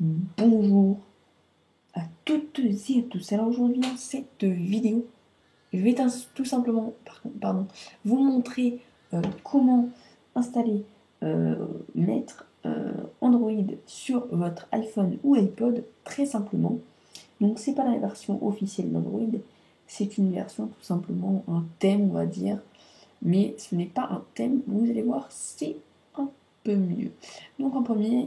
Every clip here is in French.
Bonjour à toutes et à tous. Alors aujourd'hui dans cette vidéo, je vais tout simplement vous montrer comment installer, mettre Android sur votre iPhone ou iPod très simplement. Donc c'est pas la version officielle d'Android, c'est une version tout simplement, un thème on va dire, mais ce n'est pas un thème, vous allez voir, c'est un peu mieux. Donc en première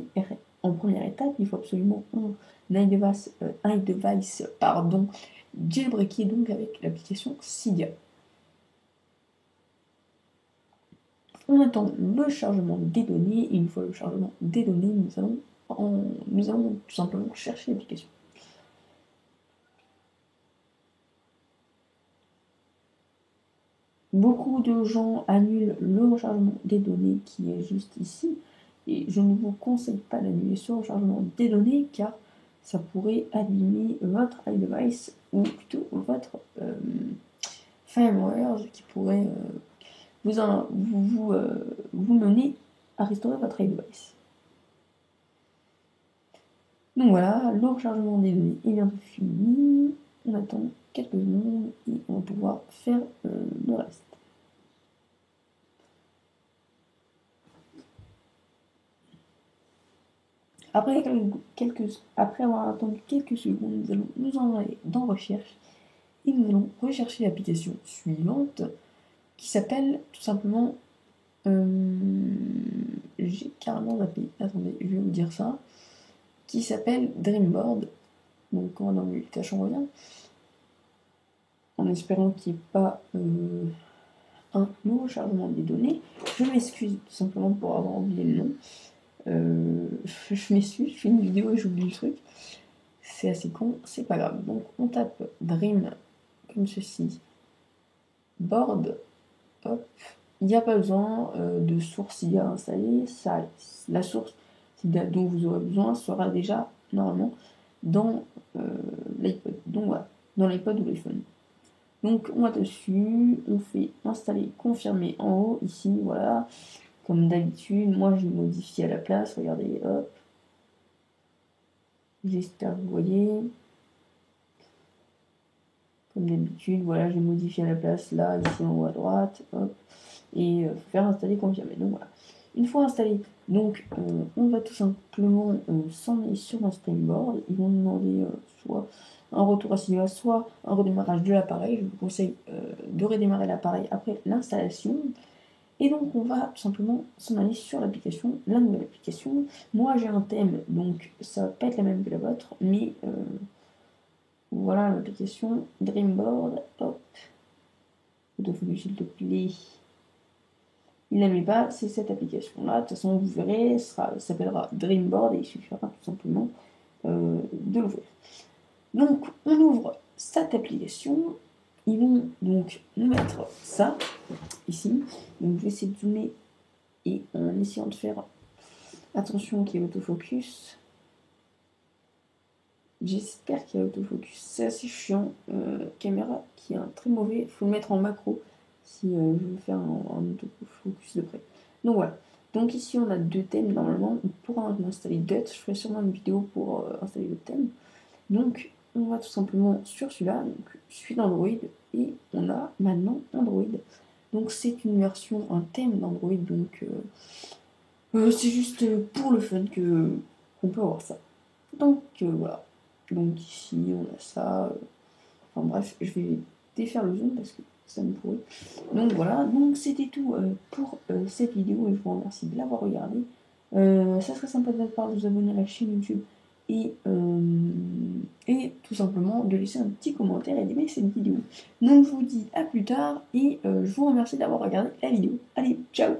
étape, il faut absolument un device jailbreaké donc avec l'application Cydia. On attend le chargement des données, et une fois le chargement des données, nous allons tout simplement chercher l'application. Beaucoup de gens annulent le rechargement des données qui est juste ici, et je ne vous conseille pas d'annuler ce rechargement des données car ça pourrait abîmer votre iDevice ou plutôt votre firmware qui pourrait vous mener à restaurer votre iDevice. Donc voilà, le rechargement des données est bientôt fini. On attend quelques secondes et on va pouvoir faire le reste. Après avoir attendu quelques secondes, nous allons nous en aller dans Recherche et nous allons rechercher l'application suivante qui s'appelle tout simplement. J'ai carrément zappé. Attendez, je vais vous dire ça. Qui s'appelle Dreamboard. Donc, on va dans l'application, on revient. En espérant qu'il n'y ait pas un nouveau chargement des données. Je m'excuse tout simplement pour avoir oublié le nom. Je m'excuse, je fais une vidéo et j'oublie le truc. C'est assez con, c'est pas grave. Donc on tape Dream comme ceci. Board, hop. Il n'y a pas besoin de source Cydia installée. La source Cydia dont vous aurez besoin sera déjà normalement dans l'iPod. Donc voilà, dans l'iPod ou l'iPhone. Donc on va dessus, on fait installer, confirmer en haut, ici, voilà. Comme d'habitude, moi je modifie à la place, regardez, hop. J'espère que vous voyez. Comme d'habitude, voilà, j'ai modifié à la place, là, ici en haut à droite, hop. Et faire installer, confirmer. Donc voilà. Une fois installé, donc on va tout simplement s'en aller sur notre Dreamboard. Ils vont nous demander soit un retour à Cydia, soit un redémarrage de l'appareil. Je vous conseille de redémarrer l'appareil après l'installation. Et donc on va tout simplement s'en aller sur l'application, la nouvelle application. Moi j'ai un thème, donc ça va pas être la même que la vôtre, mais voilà l'application Dreamboard. Hop. Autofocus s'il te plaît. Il n'aimait pas, c'est cette application-là. De toute façon, vous verrez, ça s'appellera Dreamboard et il suffira tout simplement de l'ouvrir. Donc, on ouvre cette application. Ils vont donc nous mettre ça ici. Donc, je vais essayer de zoomer et en essayant de faire attention qu'il y ait l'autofocus. J'espère qu'il y a l'autofocus. C'est assez chiant. Caméra qui est un très mauvais. Il faut le mettre en macro si je veux faire un autofocus de près. Donc voilà. Donc ici on a deux thèmes normalement. On pourra en installer d'autres. Je ferai sûrement une vidéo pour installer d'autres thèmes. Donc on va tout simplement sur celui-là. Donc celui d'Android. Et on a maintenant Android. Donc c'est une version, un thème d'Android. Donc c'est juste pour le fun qu'on peut avoir ça. Donc voilà. Donc ici on a ça. Enfin bref, je vais défaire le zoom parce que ça me pourrit. Donc voilà, donc c'était tout pour cette vidéo et je vous remercie de l'avoir regardé. Ça serait sympa de votre part de vous abonner à la chaîne YouTube et tout simplement de laisser un petit commentaire et d'aimer cette vidéo. Donc je vous dis à plus tard et je vous remercie d'avoir regardé la vidéo. Allez, ciao!